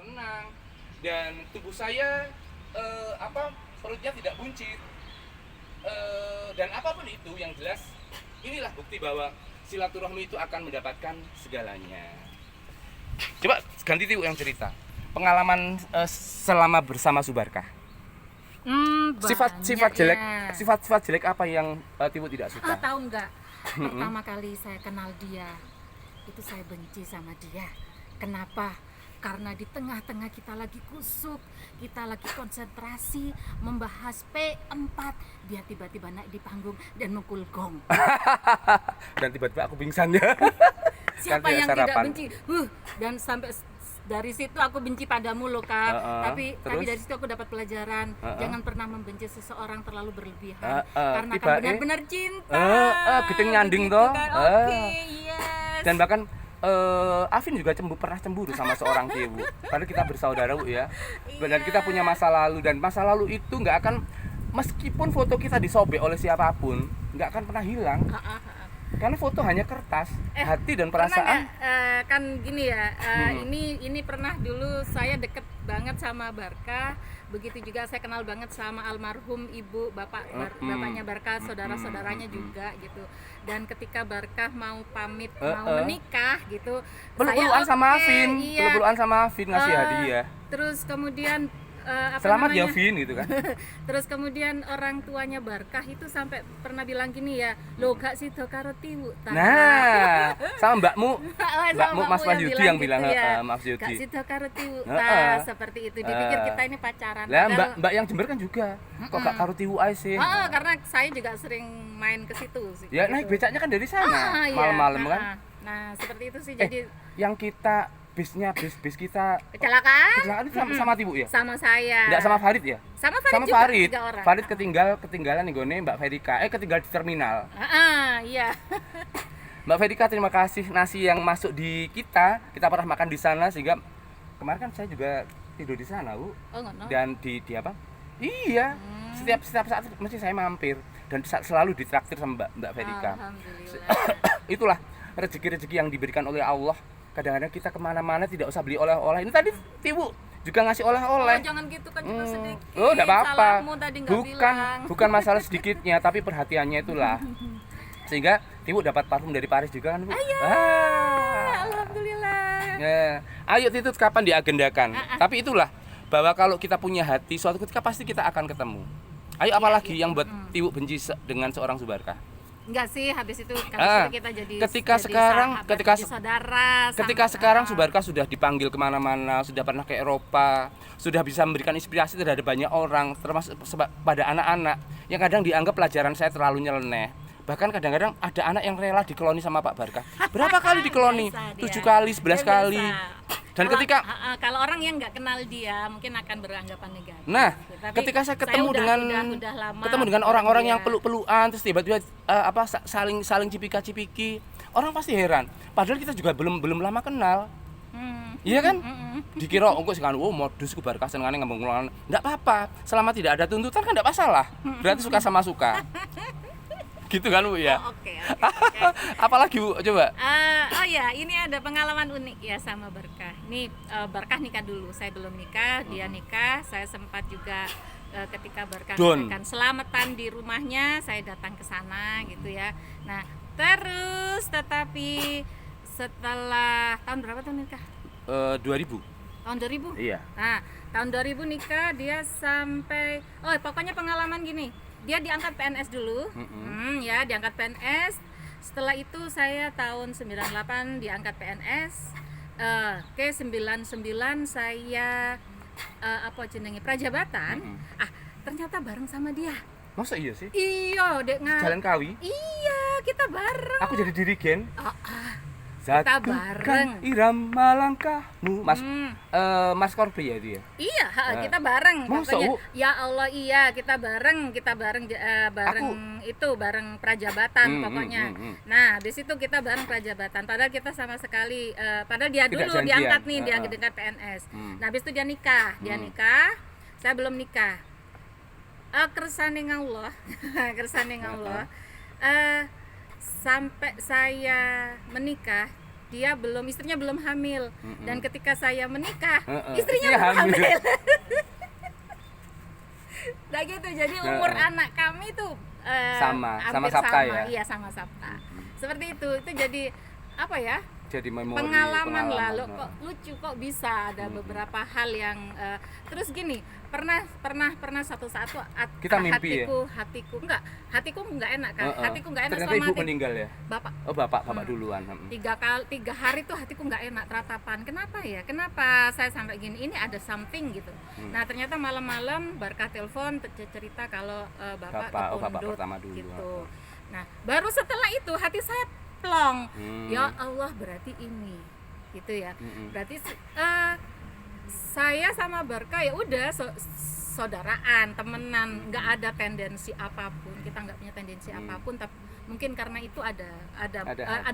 tenang dan tubuh saya perutnya tidak buncit. Dan apapun itu yang jelas inilah bukti bahwa silaturahmi itu akan mendapatkan segalanya. Coba ganti Tiwu yang cerita pengalaman selama bersama Subarkah. Sifat jelek sifat jelek apa yang Tiwu tidak suka? Tahu nggak? Pertama kali saya kenal dia itu saya benci sama dia. Kenapa? Karena di tengah-tengah kita lagi kusuk, kita lagi konsentrasi membahas P4, dia tiba-tiba naik di panggung dan mukul gong. Dan tiba-tiba aku pingsan ya. Siapa yang tidak benci? Dan sampai dari situ aku benci padamu loh Kak. Tapi dari situ aku dapat pelajaran, jangan pernah membenci seseorang terlalu berlebihan, karena akan benar-benar cinta. Giting nyanding toh. Oke, yes. Dan bahkan Afin juga pernah cemburu sama seorang Tiwu. Karena kita bersaudara ya. Dan kita punya masa lalu, dan masa lalu itu nggak akan, meskipun foto kita disobek oleh siapapun, nggak akan pernah hilang. Karena foto hanya kertas, hati dan perasaan. Kan gini ya, ini pernah dulu saya deket banget sama Barkah. Begitu juga saya kenal banget sama almarhum ibu bapaknya Barkah, saudara-saudaranya juga gitu. Dan ketika Barkah mau pamit mau menikah gitu, peluk-pelukan sama Afin, iya, peluk-pelukan sama Afin ngasih hadiah. Terus kemudian selamat ya Vin gitu kan. Terus kemudian orang tuanya Barkah itu sampai pernah bilang gini ya, lo gak sih karo Tiwu. Nah, sama mbakmu Mas Wahyudi yang bilang gitu ya. Mas Wahyudi. Gak sih karo Tiwu. Seperti itu. Dipikir kita ini pacaran. Lah mbak yang Jember kan juga. Kok gak karo Tiwu ae sih? Karena saya juga sering main ke situ sih. Ya naik becaknya kan dari sana. Malam-malam kan. Nah, seperti itu sih. Jadi yang kita bis kita kecelakaan sama Tiwu ya? Sama saya. Enggak sama Farid ya? Sama Farid. Farid ketinggalan nih gone Mbak Verika. Ketinggal di terminal. Iya. Mbak Verika, terima kasih nasi yang masuk di kita pernah makan di sana, sehingga kemarin kan saya juga tidur di sana, Bu. Dan di apa? Iya. Setiap saat mesti saya mampir dan selalu ditraktir sama Mbak Verika. Alhamdulillah. Itulah rezeki-rezeki yang diberikan oleh Allah. Kadang-kadang kita kemana-mana tidak usah beli oleh-oleh. Ini tadi Tiwu juga ngasih oleh-oleh. Jangan gitu kan, cuma sedikit. Enggak apa-apa. Bilang. Bukan masalah sedikitnya, tapi perhatiannya itulah. Sehingga Tiwu dapat parfum dari Paris juga kan, Bu? Alhamdulillah. Ya. Ayo Titut, kapan diagendakan? Tapi itulah bahwa kalau kita punya hati, suatu ketika pasti kita akan ketemu. Ayo, apalagi yang buat Tiwu benci dengan seorang Subarkah? Enggak sih, habis itu kita jadi saudara. Ketika sekarang Subarkah sudah dipanggil kemana-mana, sudah pernah ke Eropa, sudah bisa memberikan inspirasi terhadap banyak orang, termasuk pada anak-anak yang kadang dianggap pelajaran saya terlalu nyeleneh. Bahkan kadang-kadang ada anak yang rela dikeloni sama Pak Barkah. Berapa kali dikeloni? 7 kali, 11 kali. Dan ketika kalau orang yang nggak kenal dia mungkin akan beranggapan negatif. Nah, ketika saya ketemu dengan orang-orang yang peluk-pelukan, terus tiba-tiba saling cipika-cipiki, orang pasti heran. Padahal kita juga belum lama kenal. Iya kan? Dikira engko sing modus ku Barkah senengane ngomong-ngomong. Enggak apa-apa. Selama tidak ada tuntutan kan enggak masalah. Berarti suka sama suka. Gitu kan, Bu ya? Oke. Apalagi, Bu, coba? Ini ada pengalaman unik ya sama Barkah. Ini Barkah nikah dulu, saya belum nikah, dia nikah. Saya sempat juga ketika Barkah akan selamatan di rumahnya, saya datang ke sana gitu ya. Nah, tetapi setelah tahun berapa tuh nikah? 2000. Tahun 2000? Iya. Nah, tahun 2000 nikah, dia sampai pokoknya pengalaman gini. Dia diangkat PNS dulu. Ya, diangkat PNS. Setelah itu saya tahun 98 diangkat PNS. 99 saya prajabatan. Ternyata bareng sama dia. Masa iya sih? Iya, Jalan Kawi? Iya, kita bareng. Aku jadi dirigen. Kita bareng. Irama langkahmu, Mas Korbi ya dia. Iya, kita bareng. Pokoknya, ya Allah iya, kita bareng bareng prajabatan pokoknya. Nah, habis itu kita bareng prajabatan. Padahal kita sama sekali padahal dia dulu diangkat nih, dia diangkat PNS. Nah, habis itu dia nikah. Saya belum nikah. Kersane Allah. Sampai saya menikah istrinya belum hamil. Dan ketika saya menikah, istrinya Istrinya belum hamil. hamil. Nah gitu, jadi umur anak kami tuh Sama hampir Sabta sama. ya? Iya, sama Sabta. Seperti itu jadi apa ya? Jadi memori, Pengalaman lah, pengalaman. lo kok lucu, kok bisa ada beberapa hal yang terus gini, pernah satu saat tuh Kita mimpi hatiku nggak enak kan, hatiku nggak enak Ternyata selama ibu meninggal ya? bapak. Oh bapak duluan. 3 hari tuh hatiku nggak enak, teratapan. Kenapa saya sampai gini, ini ada something gitu. Nah ternyata malam-malam Barkah telepon cerita kalau bapak bapak kepundut pertama dulu. gitu. Nah baru setelah itu hati saya plong. Ya Allah, berarti ini gitu ya. Berarti saya sama Barkah ya udah saudaraan, temenan, nggak ada tendensi apapun. Kita nggak punya tendensi apapun, tapi mungkin karena itu ada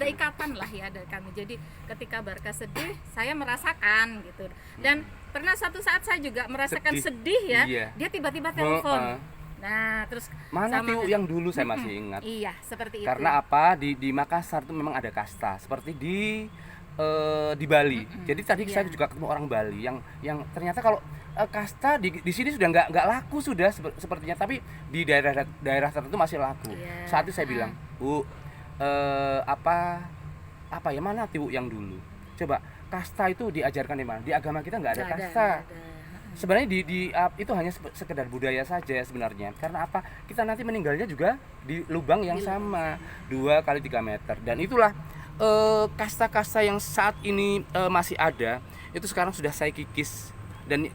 ikatan lah ya ada kami. Jadi ketika Barkah sedih, saya merasakan gitu. Dan pernah satu saat saya juga merasakan sedih ya. Iya. Dia tiba-tiba telepon. Nah, terus Mana Tiu yang dulu saya masih ingat. Iya, seperti itu. Karena apa? Di Makassar itu memang ada kasta seperti di Bali. Jadi tadi saya juga ketemu orang Bali yang ternyata kalau kasta di sini sudah nggak laku sudah sepertinya, tapi di daerah tertentu masih laku. Saat itu saya bilang, Bu, apa ya, mana Tiu yang dulu? Coba kasta itu diajarkan di mana? Di agama kita nggak ada kasta. Sebenarnya itu hanya sekedar budaya saja sebenarnya. Karena apa? Kita nanti meninggalnya juga di lubang yang sama 2 kali 3 meter. Dan itulah kasta-kasta yang saat ini masih ada, itu sekarang sudah saya kikis. Dan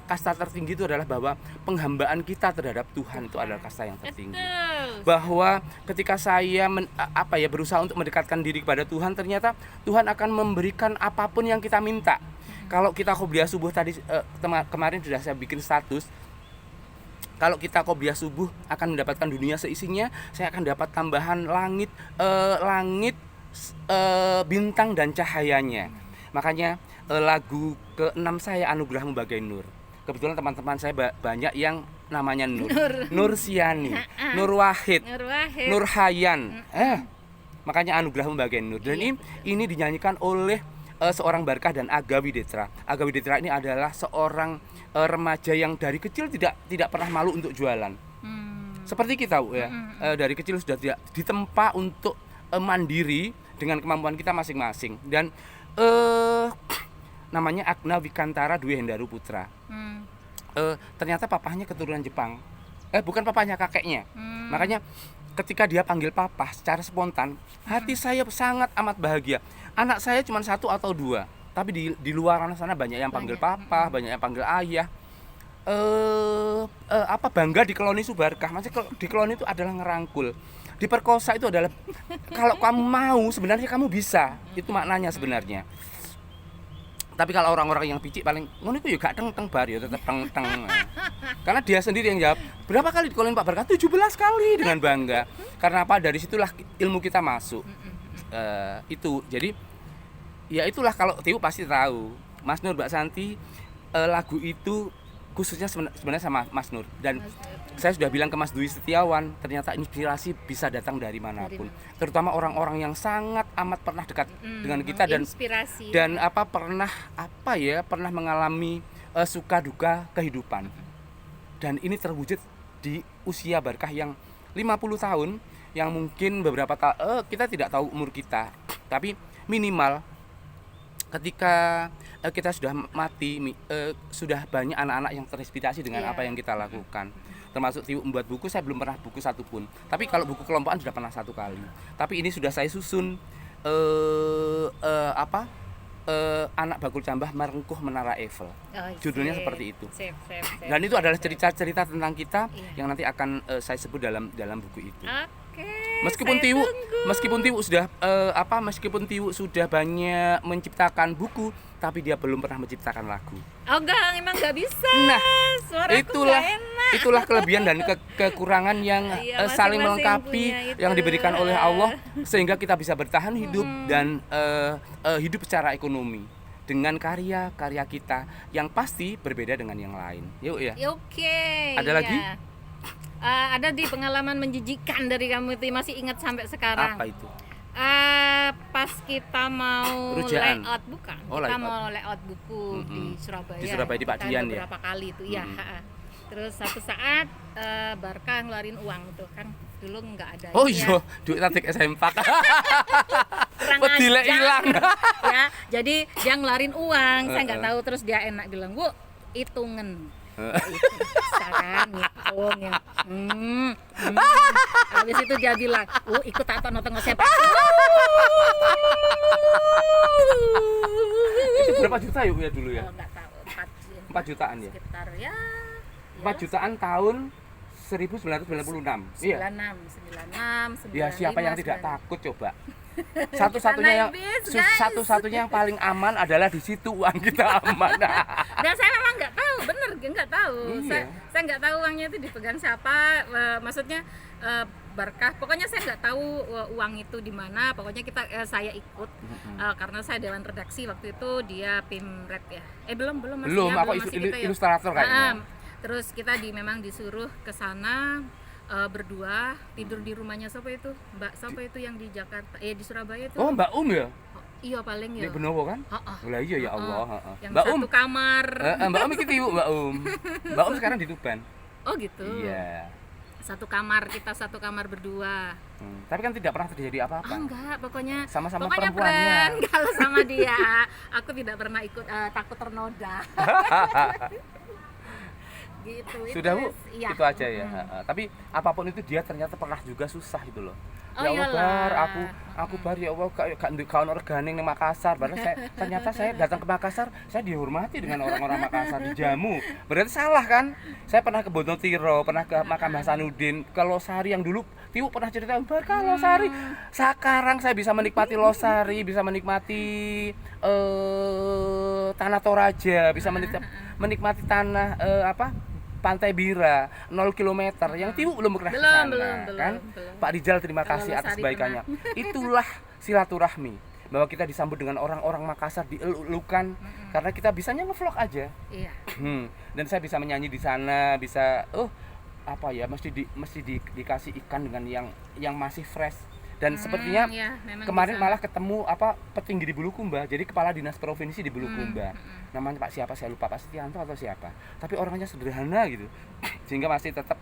kasta tertinggi itu adalah bahwa penghambaan kita terhadap Tuhan itu adalah kasta yang tertinggi. Bahwa ketika saya berusaha untuk mendekatkan diri kepada Tuhan, ternyata Tuhan akan memberikan apapun yang kita minta. Kalau kita qobliyah subuh tadi kemarin sudah saya bikin status, kalau kita qobliyah subuh akan mendapatkan dunia seisinya, saya akan dapat tambahan langit, bintang dan cahayanya. Makanya lagu ke-6 saya Anugerahmu Bagai Nur. Kebetulan teman-teman saya banyak yang namanya Nur. Nur Siani, Nur Wahid, Nur Hayan. Makanya Anugerahmu Bagai Nur. Dan ini dinyanyikan oleh seorang Barkah dan Aga Widitra. Aga Widitra ini adalah seorang remaja yang dari kecil tidak pernah malu untuk jualan. Seperti kita, Bu, ya. Dari kecil sudah tidak ditempa untuk mandiri dengan kemampuan kita masing-masing. Dan namanya Agna Wikantara Dwi Hendaru Putra. Ternyata papahnya keturunan Jepang. Bukan papahnya, kakeknya. Makanya ketika dia panggil papa secara spontan, hati saya sangat amat bahagia. Anak saya cuma 1 atau 2, tapi di luar sana banyak yang panggil papa, banyak yang panggil ayah. Bangga dikeloni Subarkah. Maksudnya dikeloni itu adalah ngerangkul. Diperkosa itu adalah kalau kamu mau sebenarnya kamu bisa. Itu maknanya sebenarnya. Tapi kalau orang-orang yang picik paling ngono itu juga teng bar ya tetep teng. Karena dia sendiri yang jawab, berapa kali dikolein Pak Barkah? 17 kali dengan bangga. Karena apa? Dari situlah ilmu kita masuk. Itu. Jadi ya itulah, kalau Tiu pasti tahu. Mas Nur, Mbak Santi, lagu itu khususnya sebenarnya sama Mas Nur. Dan saya sudah bilang ke Mas Dwi Setiawan, ternyata inspirasi bisa datang dari manapun. Terutama orang-orang yang sangat amat pernah dekat dengan kita dan pernah mengalami suka duka kehidupan. Dan ini terwujud di usia Barkah yang 50 tahun, yang mungkin beberapa kita tidak tahu umur kita, tapi minimal ketika kita sudah mati, sudah banyak anak-anak yang terinspirasi dengan apa yang kita lakukan. Termasuk Tiu membuat buku, saya belum pernah buku satupun. Tapi kalau buku kelompokan sudah pernah 1 kali. Tapi ini sudah saya susun Anak Bakul Cambah Merengkuh Menara Eiffel. Judulnya seperti itu. Dan itu adalah cerita-cerita tentang kita yang nanti akan saya sebut dalam buku itu. Meskipun Tiu sudah banyak menciptakan buku, tapi dia belum pernah menciptakan lagu. Emang nggak bisa. Nah, suaraku nggak enak. Itulah kelebihan dan kekurangan yang saling melengkapi yang diberikan oleh Allah, sehingga kita bisa bertahan hidup dan hidup secara ekonomi dengan karya-karya kita yang pasti berbeda dengan yang lain. Yuk ya. Ada lagi? Ada di pengalaman menjijikan dari kamu itu, masih ingat sampai sekarang. Apa itu? Pas kita mau Rujaan. layout bukan, Oh, kita layout. mau layout buku di Surabaya. Di Surabaya, di Pak Kita Dian ya? beberapa kali itu, ya. Terus satu saat Barka ngeluarin uang tuh kan, dulu nggak ada. Oh ini iya, duit tatik SMP. kurang Pedile ajar. hilang. Ya, jadi dia ngeluarin uang, saya nggak tahu, terus dia enak bilang, "Bu, hitungan." Bisa kan ngitung ya. Habis itu dia bilang, ikut tak nonton siapa?" Itu berapa juta ya dulu ya? Oh, nggak tahu, 4 jutaan ya? sekitar ya 4 jutaan tahun 1996. Iya. 96, 95, Ya siapa yang tidak 96. takut coba? Satu-satunya yang Naik bis, guys. satu-satunya yang paling aman adalah di situ uang kita aman. Dan saya memang nggak tahu, bener nggak tahu. Iya. Saya nggak tahu uangnya itu dipegang siapa. Maksudnya Barkah. Pokoknya saya nggak tahu uang itu di mana. Pokoknya saya ikut karena saya dewan redaksi waktu itu, dia Pimret ya. Belum masih Belum, ya, aku masih kita ya. ilustrator kayaknya. Terus kita memang disuruh ke sana berdua, tidur di rumahnya siapa itu? Mbak siapa itu yang di Jakarta? Di Surabaya itu. Oh, Mbak ya? Iya paling ya. Di Benowo kan? Lah iya ya Allah, Yang Mbak satu kamar. Mbak iki tiwu Mbak Mbak sekarang di Tuban. Oh gitu. Iya. Kita satu kamar berdua. Tapi kan tidak pernah terjadi apa-apa. Enggak, pokoknya Sama-sama pokoknya perempuannya. keren kalau sama dia. Aku tidak pernah ikut takut ternoda. Gitu. Sudah Bu, iya. itu aja ya. Tapi apapun itu dia ternyata pernah juga susah gitu loh. Oh, Ya Allah iyalah. Bar, aku Bar ya Allah gak ono regane ning Makassar. Ternyata saya datang ke Makassar, saya dihormati dengan orang-orang Makassar, dijamu. Berarti salah kan? Saya pernah ke Bonotiro, pernah ke makam Hasanuddin, ke Losari yang dulu Tiwu pernah cerita Bar ke Losari. Sekarang saya bisa menikmati Losari, bisa menikmati tanah Toraja, bisa menikmati tanah Pantai Bira 0 km yang Tiwu belum pernah ke sana kan. belum. Pak Rijal terima Kalau kasih atas Losari kebaikannya. Itulah silaturahmi, bahwa kita disambut dengan orang-orang Makassar, dielulukan karena kita bisanya ngevlog aja. Iya. Dan saya bisa menyanyi di sana, bisa mesti dikasih ikan dengan yang masih fresh. Dan sepertinya ya, memang kemarin bisa. malah ketemu petinggi di Bulukumba, jadi kepala dinas provinsi di Bulukumba. Namanya Pak siapa saya lupa, Pak Setianto atau siapa. Tapi orangnya sederhana gitu. Sehingga masih tetap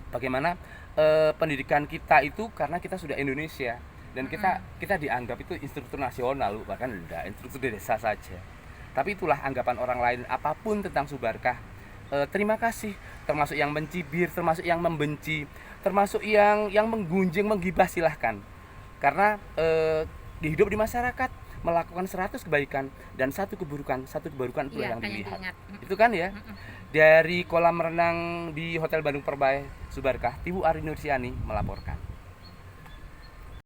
bagaimana pendidikan kita itu, karena kita sudah Indonesia dan kita dianggap itu instruktur nasional, bahkan enggak, instruktur desa saja. Tapi itulah anggapan orang lain apapun tentang Subarkah. Terima kasih, termasuk yang mencibir, termasuk yang membenci, termasuk yang menggunjing, menggibah, silahkan. Karena hidup di masyarakat, melakukan 100 kebaikan dan satu keburukan pula yang dilihat. Itu kan ya. Dari kolam renang di Hotel Bandung Perbai, Subarkah, Tiwu Ari Nursiani melaporkan.